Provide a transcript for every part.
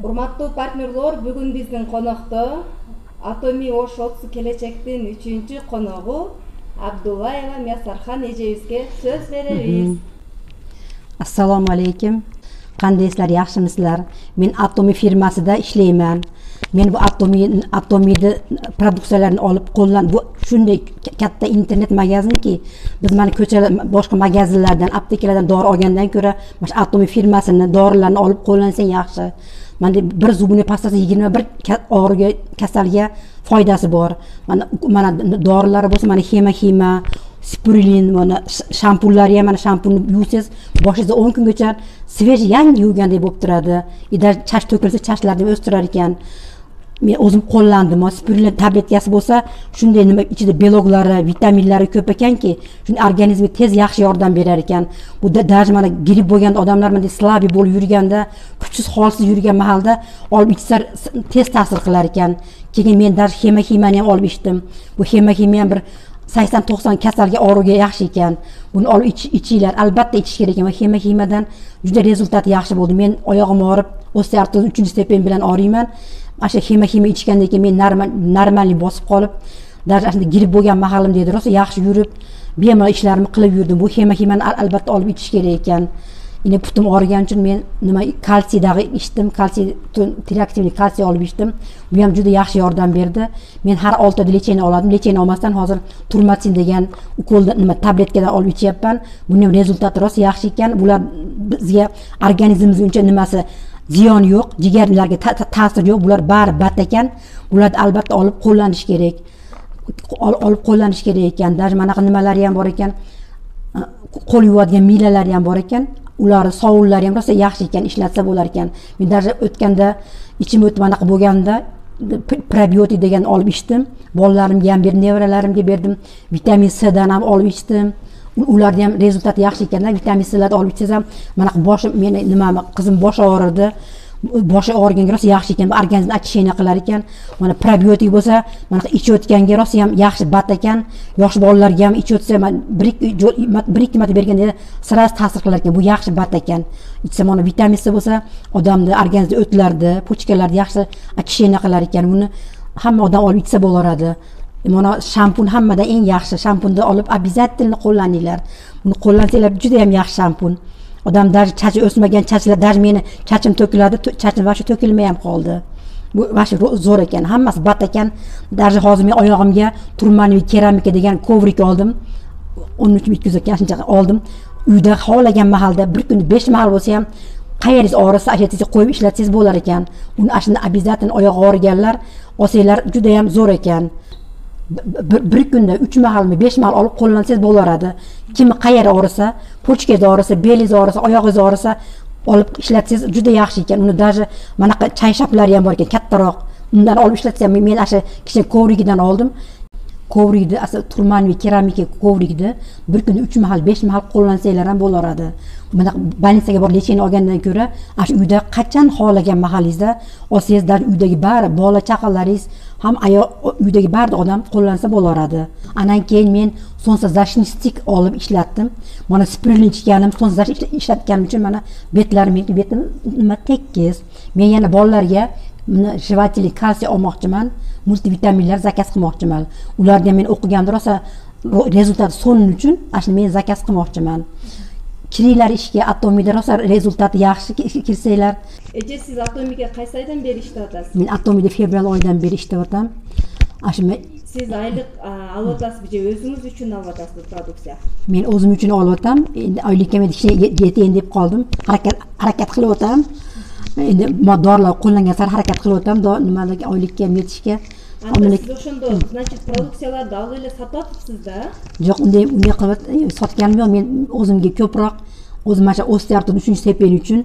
Урматтуу партнерлор, бүгүн биздин конокто Atomy Osh Otsu келечектин 3-коногу Абдуллаева Мясархан эжебизге сөз беребиз. Assalomu alaykum. Qandaysizlar, yaxshimisizlar? Men Atomy firmasida ishlayman. Men bu Atomyni produksiyalarini olib qo'llan, bu shunday katta internet magazinki, biz mana ko'chalar boshqa magazinlardan, aptekalardan dori olgandan ko'ra, mana Atomy firmasini dorilarni olib qo'llansang yaxshi. Mana bir zubni pastasi 21 og'riqga, kasalga foydasi bor. Mana dorilar bo'lsa, mana xema, spirulin, mana shampunlar ham, mana shampun yuvsangiz boshingizni 10 kungacha sveji yangi yuvgandek bo'lib turadi. Idar chash to'kilsa chashlarni o'stirar ekan. Men o'zim qo'llandim. Spirulin tabletkasi bo'lsa, shunday nima ichida beloglari, vitaminlari ko'p ekanki, shuni organizmga tez yaxshi yordam berar ekan. Bu даже mana gripp bo'lgan odamlar mana slabi bo'lib yurganda, kuchsiz holsiz yurgan mahalda olib ichsa tez ta'sir qilar ekan. Keyin men даже xemani ham olib ichdim. Bu xema ham bir 80-90 kasalga og'riqga yaxshi ekan. Buni olib ichinglar, albatta ichish kerak ekan. Xemadan juda rezultat yaxshi bo'ldi. Men oyog'im og'rib, osteoartroz 3-stepen bilan og'riyman. Asha xema ichgandan keyin men normallik bosib qolib, даже shunda gripp bo'lgan mahalim dedi, rosa yaxshi yurib, bemalol ishlarimni qilib yurdim. Bu xemani albatta olib ichish kerak ekan. Yine putum og'rigani uchun men nima kalsiydagi ichdim, kalsiy tireaktivli kalsiy olib ichdim. Bu ham juda yaxshi yordam berdi. Men har 6 oyda lecheni oladim. Lecheni olmasdan hozir turmatsin degan ukolda nima tabletkadan olib ichyapman. Buning ham rezultati rosa yaxshi ekan. Bular bizga organizmimizga uncha nimasi ziyon yo'q, jigarlarga ta'sir yo'q. Bular bari bat ekan. Bularni albatta olib qo'llanish kerak. Olib qo'llanish kerak ekan. Даже mana nimalari ham bor ekan. Qo'l yuvadigan milalari ham bor ekan. Ular sovunlari ham rosa yaxshi ekan, ishlatsa bo'lar ekan. Men даже o'tganda ichim o'tmanaqa bo'lganda probiotik degan olib ichdim. Bolalarimga ham berdim, nevaralarimga berdim. Vitamin C dan ham olib ichdim. Ularda ham rezultat yaxshi ekan. Vitamin C larni olib ichsam, mana boshim, meni qizim boshi og'ridi. Boshi og'riganga rosa yaxshi ekan. Organizmni achishini qilar ekan. Mana probiotik bo'lsa, mana ichayotganga rosa ham yaxshi bat ekan. Yosh bolalarga ham ichayotsa, bir ikki marta berganda sira ta'sir qilar ekan. Bu yaxshi bat ekan. Ichsa mana vitamin C bo'lsa, odamni organizmida o'tlardi, pochkalarni yaxshi achishini qilar ekan. Buni hamma odam olib ichsa bo'laradi. Mana shampun hammadan eng yaxshi. Shampunni olib обязательно qo'llaninglar. Buni qo'llansanglar juda ham yaxshi shampun. Odam даже chachi o'smagan chachlar, даже meni chachim to'kiladi, chachim vashi to'kilmay ham qoldi. Bu vashi zo'r ekan, hammasi bat ekan. Даже hozir men oyog'imga turmaniy keramika degan kovrik oldim. 13-200 ekan, shuncha oldim. Uyda xohlagan mahalda bir kun 5 mahal bo'lsa ham qayeringiz og'risa, ashatingizni qo'yib ishlatsangiz bo'lar ekan. Uni ashunda обязательно oyoq og'riganlar olsanglar juda ham zo'r ekan. Bir kunda 3 mahalmi 5 mahal olib qo'llansangiz bo'laradi. Kimi qayer og'risa, pochkangiz og'risa, belingiz og'risa, oyog'ingiz og'risa olib ishlatsangiz juda yaxshi ekan. Uni даже mana chay shaplari ham bor ekan, kattaroq. Undan olib ishlatsam, men asha kichik kovrigidan oldim. Kovrikni, asl turmaniy keramika kovrikni bir kunda 3 mahal, 5 mahal qo'llansanglar ham bo'laradi. Mana больницаga borib lecheni olgandan ko'ra, ashu uyda qachon xohlagan mahalingizda olsangiz, dar uydagi bari bola chaqalaringiz ham uydagi barcha odam qo'llansa bo'laradi. Anan keyin men sonsa zashnistik olib ishlatdim. Mana spirulin ichganim, sonsa zash ishlatganim uchun mana betim nima tekis. Men yana bolalarga jevatelli kalsiy olmoqchiman, multivitaminlar zakaz qilmoqchiman. Ularga men o'qiganda rosa rezultat so'nin uchun ashuni men zakaz qilmoqchiman. Kiringlar ishga, Atomyda rosa rezultat yaxshi kirsanglar. Eje, siz Atomyga qaysi oydan beri ishlayapsiz? Men Atomyda fevral oyidan beri ishlayapman. Siz oylik olyapsiz, o'zingiz uchun olyapsiz produksiya? Men o'zim uchun olyapman. Endi oylikka men yetayin deb qoldim. Harakat qilyapman. Endi dorilar qo'llangan sari harakat qilyapman. Nimalarga oylikka yetishga. Siz o'shanda, значит, produksiyalarni oldinglar sotyapsiz-da? Yo'q, unday qilib sotganim yo'q. Men o'zimga ko'proq o'zim mana osteoartroz 3-stepen uchun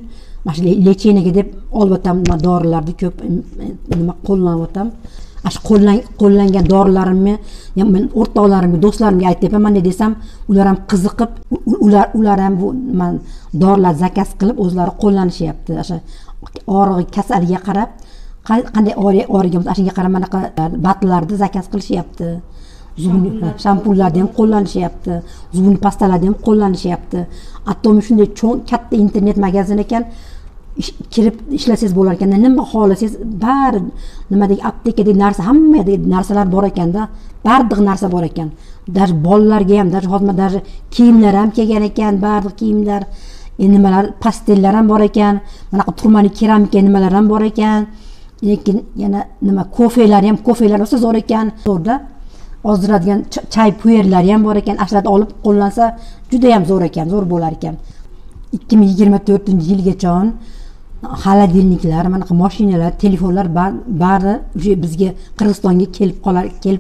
mana lecheniga deb olyapman, dorilarni ko'p nima qo'llanyapman. Ash qo'llangan dorilarimni men o'rtoqlarimga, do'stlarimga aytibman, mana desam, ular ham qiziqib, ular ham bu dorilar zakaz qilib o'zlari qo'llanishyapti. O'sha og'rig'i kasaliga qarab, qanday og'rigan bo'lsa, shunga qarab mana batlarni zakaz qilishyapti. Shampunlarni ham qo'llanishyapti, zubni pastalarni ham qo'llanishyapti. Atomy shunday cho'ng katta internet magazin ekan. kirib ishlasangiz bo'lar ekanda, nima xohlasangiz bari nimadagi aptekadagi narsa, hammadagi narsalar bor ekanda, barliq narsa bor ekan. Даже bolalarga ham, даже hozir даже kiyimlar ham kelgan ekan, barliq kiyimlar, nimalar, pastellar ham bor ekan, mana turmani keramika nimalar ham bor ekan. Lekin yana nima kofelar bo'lsa zo'r ekan. Zo'rda ozdiradigan chay puyerlari ham bor ekan. Ashlarni olib qo'llansa juda ham zo'r ekan, zo'r bo'lar ekan. 2024-yilgacha xolodilniklar, mana mashinalar, telefonlar bari o'sha bizga Qirg'izistonga kelib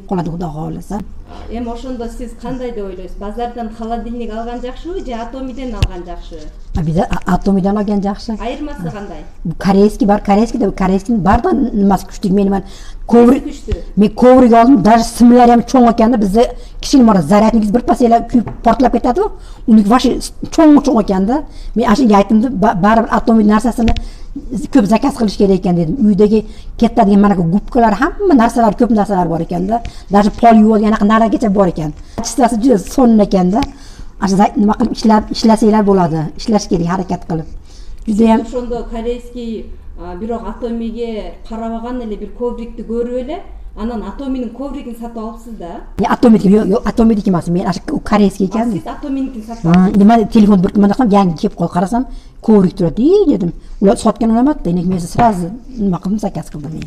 qoladi xudo xolasa. Эми ошондо сиз кандай деп ойлойсуз? Базардан холодильник алган жакшыбы же Атомиден алган жакшыбы? Биз Атомиден алган жакшы. Айырмасы кандай? Корейский бар, корейский бар да nimasi күчтүү. Мен коврик күчтүү. Мен коврик алдым, даже сымлары ham чоң экен да, бизде кичине мара зарядник bir pas эле күйүп портлап кетет го. Уник вообще чоң экен да. Мен ашыга айттым да, баары Атомид нарсасыны көп заказ кылыш керек экен дедим. Үйдөгү кетadigan mana gubkalar, hamma narsalar, көп narsalar bor ekan da. Даже pol yuvilgan naragacha bor ekan. Chistasi juda so'nun ekan da. Ashula nima qilib ishlasanglar bo'ladi. Ishlash kerak, harakat qilib. Juda ham ошондо корейский бирок Атомиге карабаган эле бир коврикти көрүп эле, анан Атоминин ковригин сатып алыпсыз да? Атомидики эмес, мен корейский экен. Сиз Атоминикин сатып алыпсыз. Nima telefon bir mana qilib yangi kelib qolib qarasam, kovrik turadi dedim. Ular sotgan unamatdi, men sразу nima qildim, zakaz qildim men.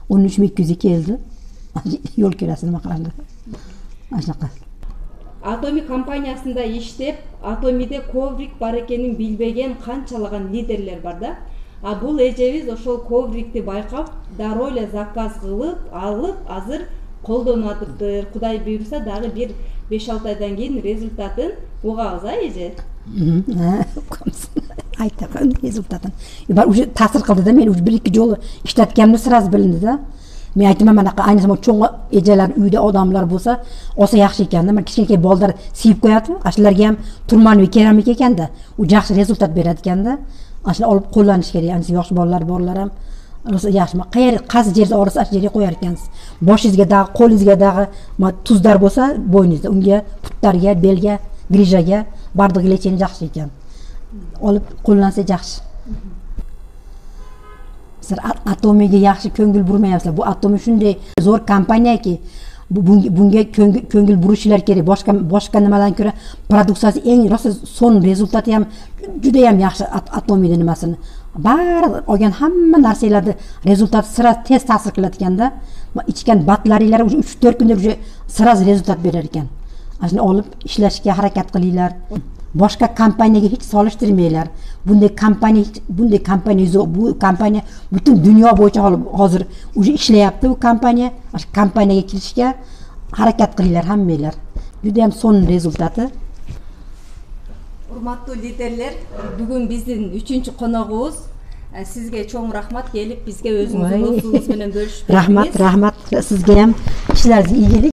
13200 keldi. Yo'l kirasi nima qiladi? Ashnaqa. Atomi компаниясында иштеп, Атомиде коврик бар экенин билбеген канчалаган лидерлер бар да. Бул эжебиз ошол коврикти байкап, дароо эле заказ кылып, алып, азыр колдонуп атыптыр. Кудай буйруса дагы бир 5-6 айдан кийин результатын угабыз, эже. Айтам результатын. Бар уже таасир кылды да, мен уже 1-2 жолу иштеткенimde сразу билинди да. Мен айттым, mana aynısı чоң эжелер үйдө адамдар болса, оса жакшы экен да. Мен кичинекей балдар сийип коет, ашыларга ham турман керамик экен да. У жакшы результат берет экен да. Ашыла olib qo'llanish kerak. Ancha yosh bolalar borlar ham rosa yaxshi. Qaysi жерде og'risa, o'sha yerga qo'yar ekansiz. Boshingizga dag'i, qo'lingizga dag'i tuzlar bo'lsa, bo'yningizda, unga, putlarga, belga, grijaga bardig'i lecheni yaxshi ekan. Olib qo'llansa yaxshi. Siz Atomiga yaxshi ko'ngil burmayapsizlar. Bu Atomi shunday zo'r kompaniyaki, bunga ko'ngil burishlar kerak. Boshqa nimalardan ko'ra produksiyasi eng rosa son rezultati ham juda ham yaxshi Atomida nimasini. Bari olgan hamma narsalarni rezultati sira tez ta'sir qilayotganda, ichgan batlaringlar уже 3-4 kunda уже sira rezultat berar ekan. Ashuni olib ishlashga harakat qilinglar. Boshqa kompaniyaga hech solishtirmanglar. Bunday kompaniya yo'q. Bu kompaniya butun dunyo bo'yicha hozir уже ishlayapti bu kompaniya. Shu kompaniyaga kirishga harakat qilinglar hammanglar. Juda ham son rezultati. Урматтуу лидерлер, бүгүн биздин 3-коногубуз. Сизге чоң рахмат келип, бизге өзүңүздүн досуңуз менен бөлүшүп. Рахмат, sizga ham. Ishlaringiz iyi